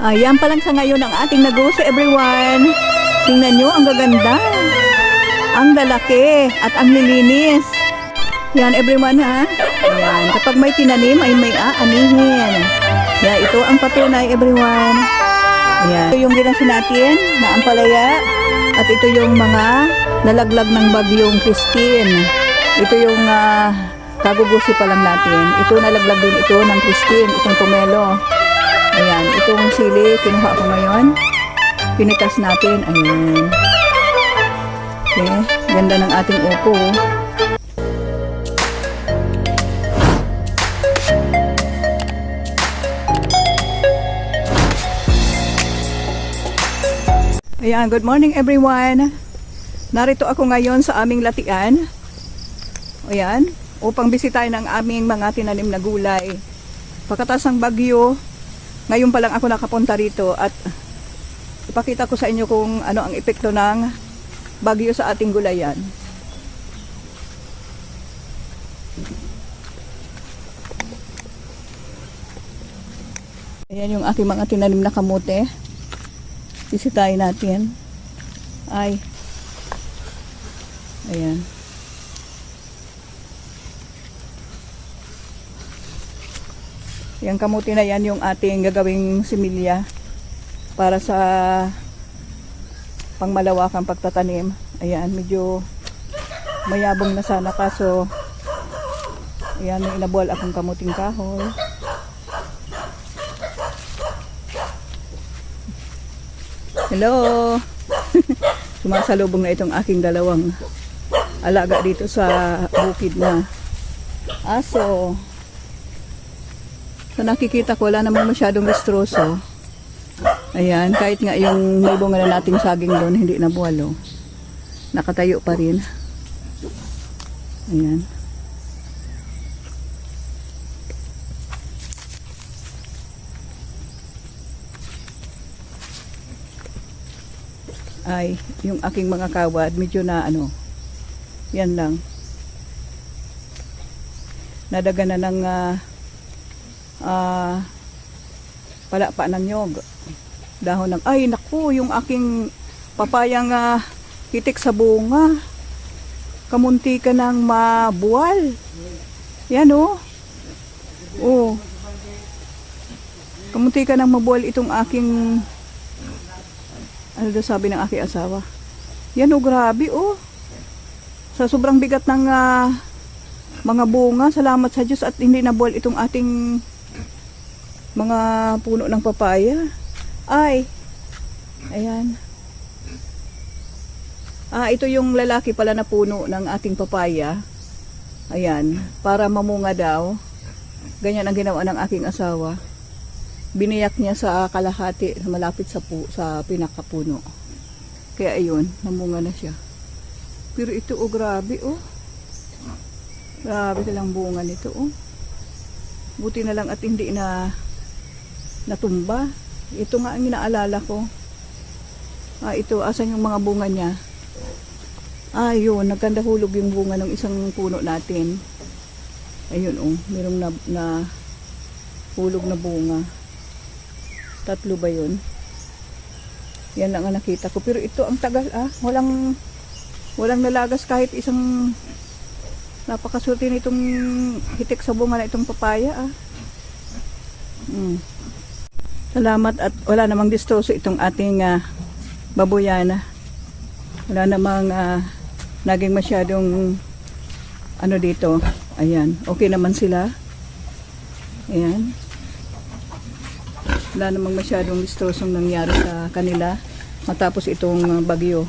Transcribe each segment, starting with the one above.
Ayan pa lang sa ngayon ang ating negosyo, everyone. Tingnan nyo, ang gaganda. Ang lalaki at ang lilinis. Yan, everyone, ha? Ayan, kapag may tinanim ay may aanihin. Yan, ito ang patunay, everyone. Ayan, ito yung ginasi natin na ampalaya. At ito yung mga nalaglag ng bagyong Christine. Ito yung kagugusi pa lang natin. Ito nalaglag din ito ng Christine, itong pomelo. Ayan, itong sili, kinuha ko ngayon. Pinitas natin, ayan. Okay, ganda ng ating upo. Ayan, good morning everyone. Narito ako ngayon sa aming latian. Ayan, upang bisitahin ang aming mga tinanim na gulay. Pagkatas ng bagyo, ngayon pa lang ako nakapunta rito at ipakita ko sa inyo kung ano ang epekto ng bagyo sa ating gulayan. Ayan yung aking mga tinanim na kamote. Bisitahin natin. Ay. Ayan. Yung kamuti na yan yung ating gagawing similya para sa pangmalawakang pagtatanim. Ayan, medyo mayabong na sana kaso ayan, may inabual akong kamuting kahoy. Hello! Sumasalubong na itong aking dalawang alaga dito sa bukid na aso. So nakikita ko wala namang masyadong lustroso. Ayan, kahit nga yung may bunga na nating saging doon hindi nabuwalo. Nakatayo pa rin. Ayan. Ay, yung aking mga kawad medyo na ano. Yan lang. Nadaga na ng palapa ng nyog, dahon ng ay naku, yung aking papayang hitik sa bunga, kamunti ka ng mabuwal. Yan oh, kamunti ka ng mabuwal itong aking ano daw sabi ng aking asawa. Yan grabe sa sobrang bigat ng mga bunga, salamat sa Diyos at hindi nabuwal itong ating mga puno ng papaya. Ay, ayan. Ito yung lalaki pala na puno ng ating papaya. Ayan, para mamunga daw. Ganyan ang ginawa ng aking asawa. Biniyak niya sa kalahati na malapit sa pinakapuno. Kaya ayun, namunga na siya. Pero ito grabe Grabe silang bunga nito Buti na lang at hindi na natumba. Ito nga ang inaalala ko. Ito, asan yung mga bunga niya? Yun, nagkanda hulog yung bunga ng isang puno natin. Ayun mayroong na hulog na bunga. 3 ba yun? Yan lang ang nakita ko. Pero ito ang tagal walang nalagas kahit isang. Napakasuti nitong hitik sa bunga na itong papaya Salamat at wala namang distroso itong ating baboyana. Wala namang naging masyadong ano dito. Ayan, okay naman sila. Ayan. Wala namang masyadong distrosong nangyari sa kanila matapos itong bagyo.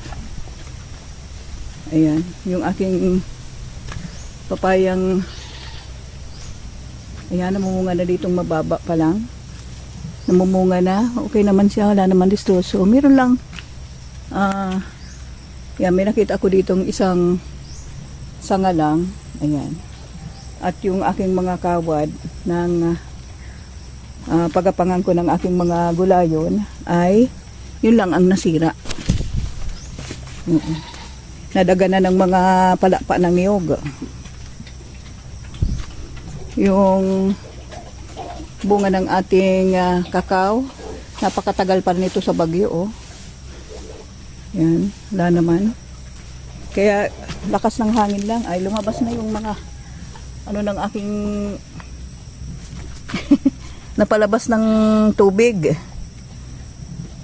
Ayan, yung aking papayang ayan, namumunga na ditong mababa pa lang. Namumunga na, okay naman siya, wala naman distroso. Meron lang yan, may nakita ako ditong isang sanga lang. Ayan. At yung aking mga kawad ng pagapangan ko ng aking mga gulayon ay yun lang ang nasira. Nadaga na ng mga palapa ng niyog. Yung bunga ng ating kakao Napakatagal pa rin ito sa bagyo, oh. Yan, wala naman. Kaya lakas ng hangin lang ay lumabas na yung mga ano ng aking napalabas ng tubig.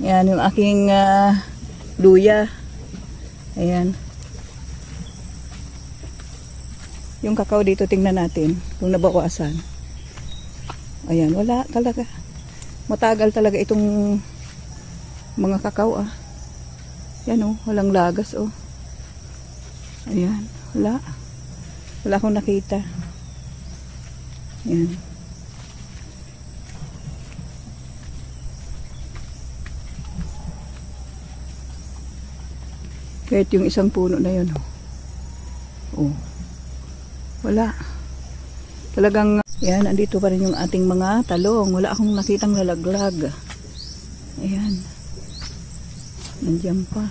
Yan yung aking luya. Ayan. Yung kakao dito tingnan natin kung nabawasan. Ayan, wala talaga. Matagal talaga itong mga kakao ah. Yan oh, walang lagas oh. Ayan, wala. Wala akong nakita. Ayan. Kahit yung isang puno na yun oh. Oh. Wala. Talagang, yan, andito pa rin yung ating mga talong. Wala akong nakitang lalaglag. Ayan. Nandiyan pa.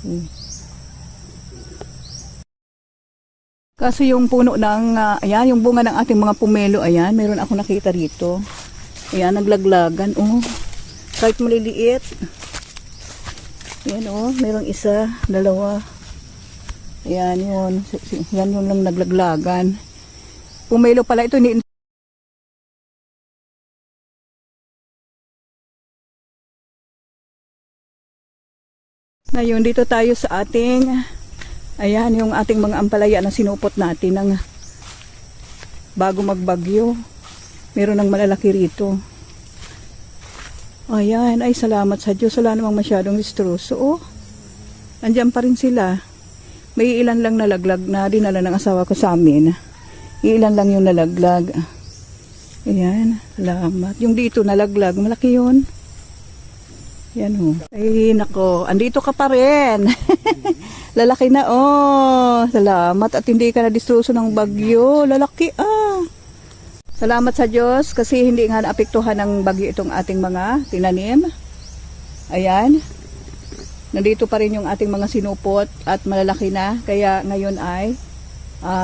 Oh. Kasi yung puno ng, ayan, yung bunga ng ating mga pumelo, ayan, meron akong nakita rito. Ayan, naglaglagan, oh. Kahit maliliit. Ayan, oh, merong isa, dalawa. Ayan, yun. Yan yung lang naglaglagan. Pumelo pala ito. Ngayon, dito tayo sa ating, ayan, yung ating mga ampalaya na sinupot natin ng bago magbagyo. Meron ng malalaki rito. Ayan, ay salamat sa Diyos. Wala namang masyadong listroso. Oh, andyan pa rin sila. May ilan lang nalaglag na dinala ng asawa ko sa amin. Ilan lang yung nalaglag. Ayan, salamat. Yung dito nalaglag, malaki yun. Yan oh. Ay, nako, andito ka pa rin. Lalaki na oh. Salamat at hindi ka na-distroso ng bagyo. Lalaki ah. Salamat sa Diyos kasi hindi nga naapektuhan ng bagyo itong ating mga tinanim. Ayan. Nandito pa rin yung ating mga sinupot at malalaki na. Kaya ngayon ay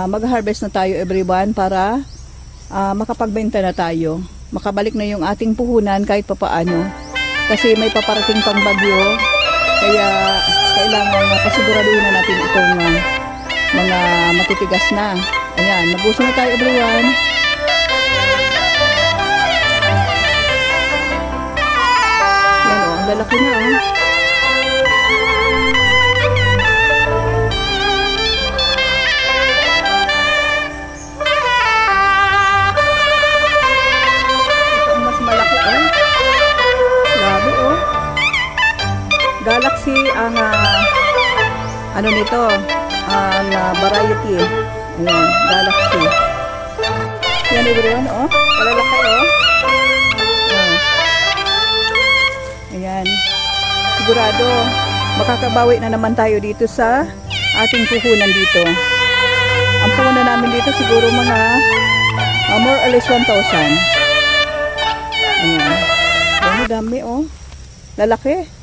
mag-harvest na tayo everyone para makapagbenta na tayo. Makabalik na yung ating puhunan kahit papaano. Kasi may paparating pang bagyo. Kaya kailangan pasiguraduhin na natin itong mga matitigas na. Ayan, mabuso na tayo everyone. Yan o, ang lalaki na o. Galaxy ang ano nito, ang variety. Ayan, Galaxy. Yan everyone, oh. Kalalaki, oh. Oh. Ayan. Sigurado, makakabawi na naman tayo dito sa ating puhunan dito. Ang puhunan namin dito siguro mga more or less 1,000. Ayan. Ayan, dami, oh. Lalaki.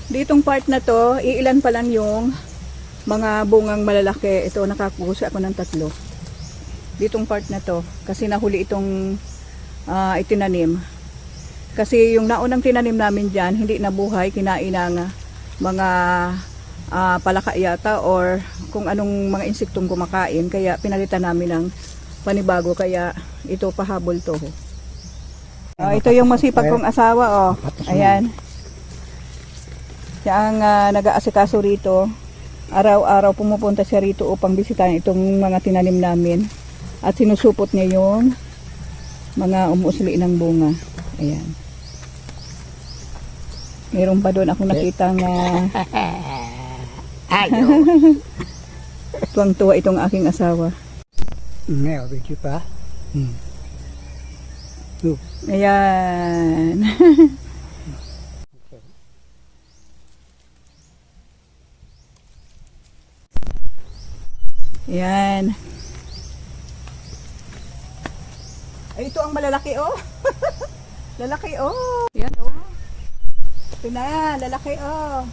Ditong part na to, iilan pa lang yung mga bungang malalaki. Ito, nakakuha ako ng 3. Ditong part na to, kasi nahuli itong itinanim. Kasi yung naunang tinanim namin dyan, hindi nabuhay, kinain ng mga palaka yata or kung anong mga insektong kumakain. Kaya pinalitan namin ng panibago, kaya ito pahabol to. Ito yung masipag kong asawa, oh. Ayan. Siya ang nag-aasikaso rito. Araw-araw pumupunta siya rito upang bisitahin itong mga tinanim namin. At sinusupot niya yung mga umuusli ng bunga. Ayan. Meron pa doon akong nakitang tuwang-tuwa itong aking asawa. Ayan. Ayan. Ay, ito ang malalaki, oh. Lalaki, oh. Ayan, oh. Ito na, lalaki, oh.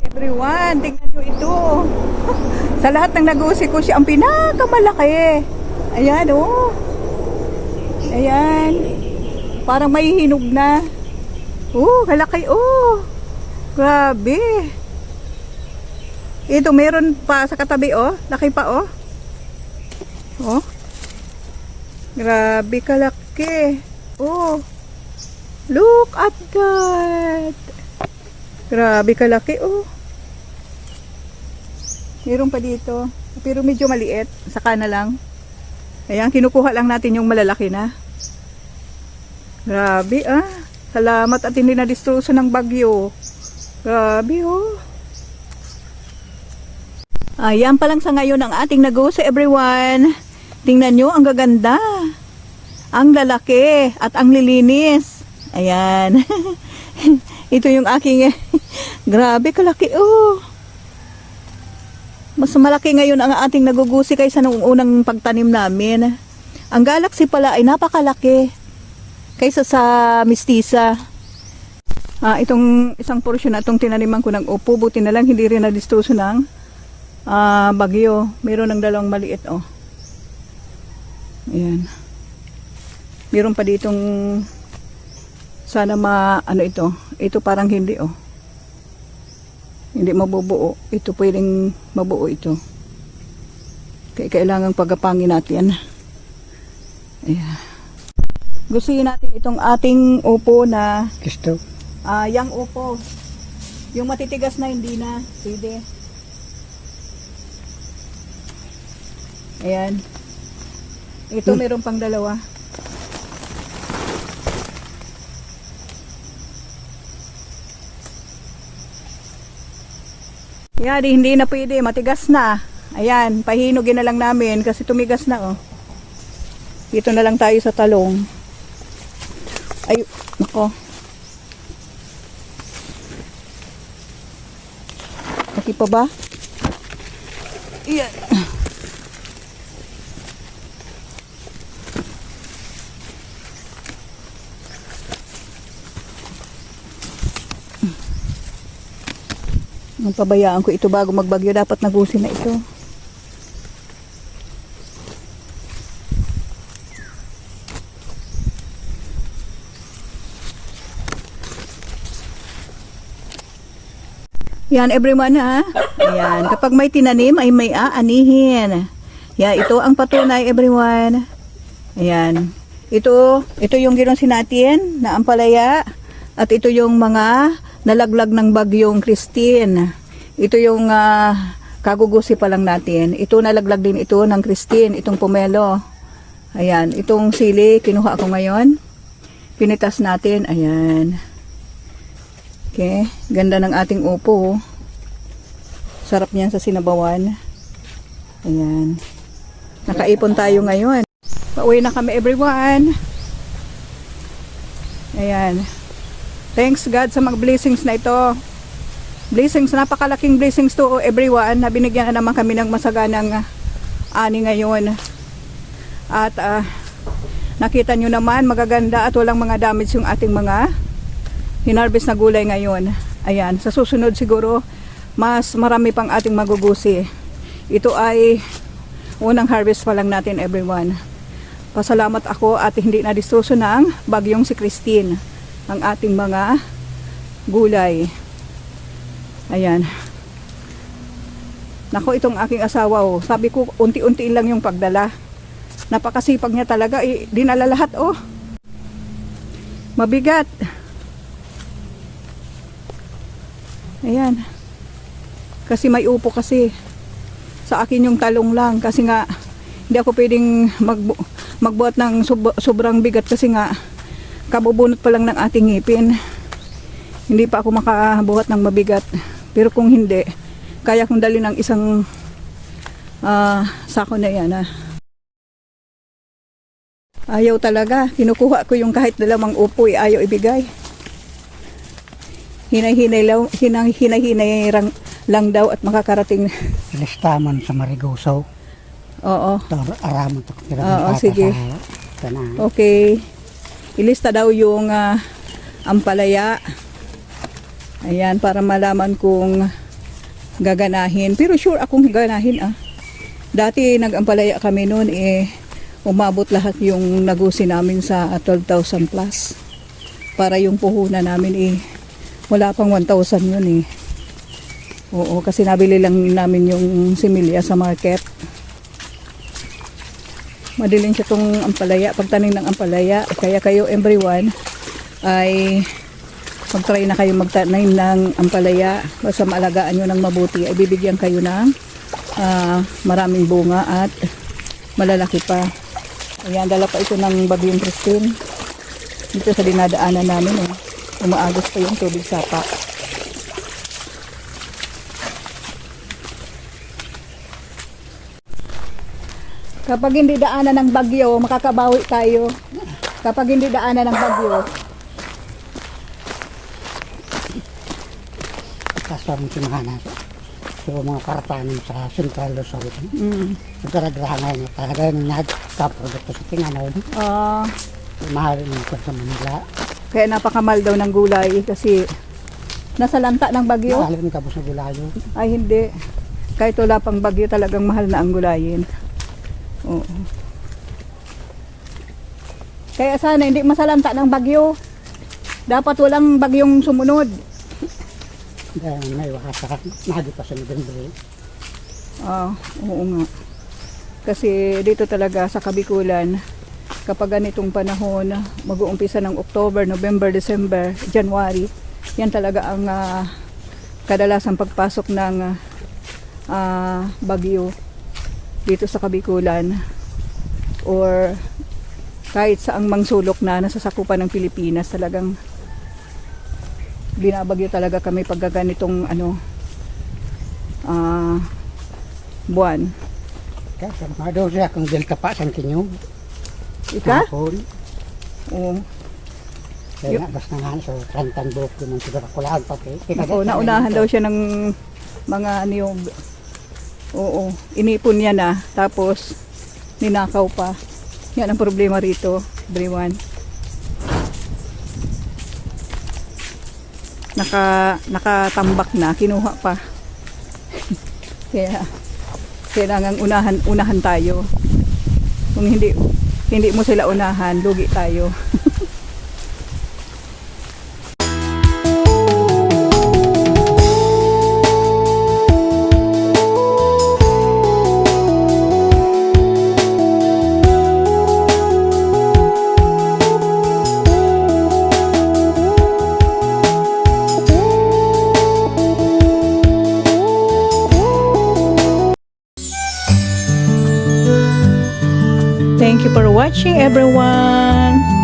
Everyone, tingnan nyo ito. Sa lahat ng nag-uusik ko, siya ang pinakamalaki. Ayan, oh. Ayan. Parang may hinog na. Kalaki, oh. Grabe. Ito, meron pa sa katabi, oh. Laki pa, oh. Oh. Grabe kalaki. Oh. Look at that. Grabe kalaki, oh. Meron pa dito. Pero medyo maliit. Saka na lang. Ayan, kinukuha lang natin yung malalaki na. Grabe, ah. Salamat at hindi na-distroso ng bagyo. Grabe, oh. Ayan pa lang sa ngayon ang ating negosyo, everyone. Tingnan nyo, ang gaganda. Ang lalaki at ang lilinis. Ayan. Ito yung aking, grabe kalaki, oh. Mas malaki ngayon ang ating nagugusi kaysa nung unang pagtanim namin. Ang galaxy pala ay napakalaki kaysa sa mistisa. Itong isang portion na itong tinaniman ko ng upo, buti na lang hindi rin na-distroso ng bagyo. Meron ng dalawang maliit, oh. Ayan. Meron pa ditong sana ano ito. Ito parang hindi, oh. Hindi mabubuo. Ito pwedeng mabuo ito. Kaya kailangang pagapangin natin. Ayan. Gustuhin natin itong ating upo na Gusto. yang upo. Yung matitigas na hindi na. Pwede. Ayan. Ito meron pang dalawa. Yan, hindi na pwede. Matigas na. Ayan, pahinugin na lang namin kasi tumigas na, oh. Dito na lang tayo sa talong. Ay, nako. Okay pa ba? Ayan. Pabayaan ko ito bago magbagyo, dapat nagusin na ito. Yan everyone, ha. Ayan, kapag may tinanim ay may aanihin. Yan, ito ang patunay everyone. Ayan. Ito yung ginunsin natin na ampalaya at ito yung mga nalaglag ng bagyong Christine. Ito yung kagugusi pa lang natin. Ito nalaglag din ito ng Christine, itong pomelo. Ayan, itong sili kinuha ko ngayon. Pinitas natin, ayan. Okay, ganda ng ating upo. Sarap niyan sa sinabawan. Ayan. Nakaipon tayo ngayon. Pauwi na kami everyone. Ayan. Thanks God sa mga blessings na ito. Blessings, napakalaking blessings to everyone. Binigyan na naman kami ng masaganang ani ngayon. At nakita nyo naman magaganda at walang mga damage yung ating mga hinarvest na gulay ngayon. Ayan, sa susunod siguro mas marami pang ating magugusi. Ito ay unang harvest pa lang natin everyone. Pasalamat ako at hindi na distroso ng bagyong si Christine ang ating mga gulay. Ayan. Nako, itong aking asawa, oh. Sabi ko, unti-unti lang yung pagdala. Napakasipag niya talaga. Dinala lahat, oh. Mabigat. Ayan. Kasi may upo kasi. Sa akin yung talong lang. Kasi nga, hindi ako pwedeng magbuhat ng sobrang bigat. Kasi nga, kabubunot pa lang ng ating ngipin. Hindi pa ako makabuhat ng mabigat. Pero kung hindi, kaya kong dali ng isang sako na yan. Ayaw talaga. Kinukuha ko yung kahit dalawang upo, ayaw ibigay. Hinay-hinay lang daw at makakarating. Listaman sa Marigoso. Oo. Aramon to. Oo, sige. Tanang. Okay. Ilista daw yung ampalaya. Ayan, para malaman kung gaganahin. Pero sure akong gaganahin Dati nag-ampalaya kami noon umabot lahat yung nagusi namin sa 12,000 plus. Para yung puhunan namin wala pang 1,000 yun Oo, kasi nabili lang namin yung similya sa market. Madilim siya tong ampalaya, pagtanim ng ampalaya. Kaya kayo everyone ay mag-try na kayo magtanim ng ampalaya. Basta maalagaan nyo ng mabuti ay bibigyan kayo ng maraming bunga at malalaki pa. Ayan, dala pa ito ng Bagyong Christine. Dito sa dinadaanan namin umaagos pa yung tubig sapa. Kapag hindi daanan ng bagyo, makakabawi tayo. Kapag hindi daanan ng bagyo. Kasama simahanan. So mga karatanin sa Central Luzon. Nagkaragrangan na talaga ng nagkaprodukto sa Tinganaw. Mahal ng sa Manila. Kaya napakamahal daw ng gulay kasi nasa lanta ng bagyo. Mahal ng tapos ng gulayo. Ay hindi. Kahit wala pang bagyo talagang mahal na ang gulayin. Oo. Kaya sana hindi masalanta ng bagyo. Dapat walang bagyong sumunod. Dahil may wakasa, nahagi pa sa November. Oo nga. Kasi dito talaga sa Kabikulan, kapag ganitong panahon, mag-uumpisa ng October, November, December, January, yan talaga ang kadalasang pagpasok ng bagyo dito sa Kabikulan or kahit saang mangsulok na nasasakupan ng Pilipinas. Talagang binabagyo talaga kami pag ganitong buwan. Kaya mga daw siya kung delta pa sa kinyo. Ika? Oo. Kaya nga basta nga so trantan buhok yung mga sigara kulaan pati. Oo, naunahan daw siya ng mga niyog. Oo, inipon niya na tapos ninakaw pa. Yan ang problema rito, everyone. Nakatambak na, kinuha pa. Kaya kailangan unahan tayo. Kung hindi mo sila unahan, lugi tayo. Thank you for watching, everyone.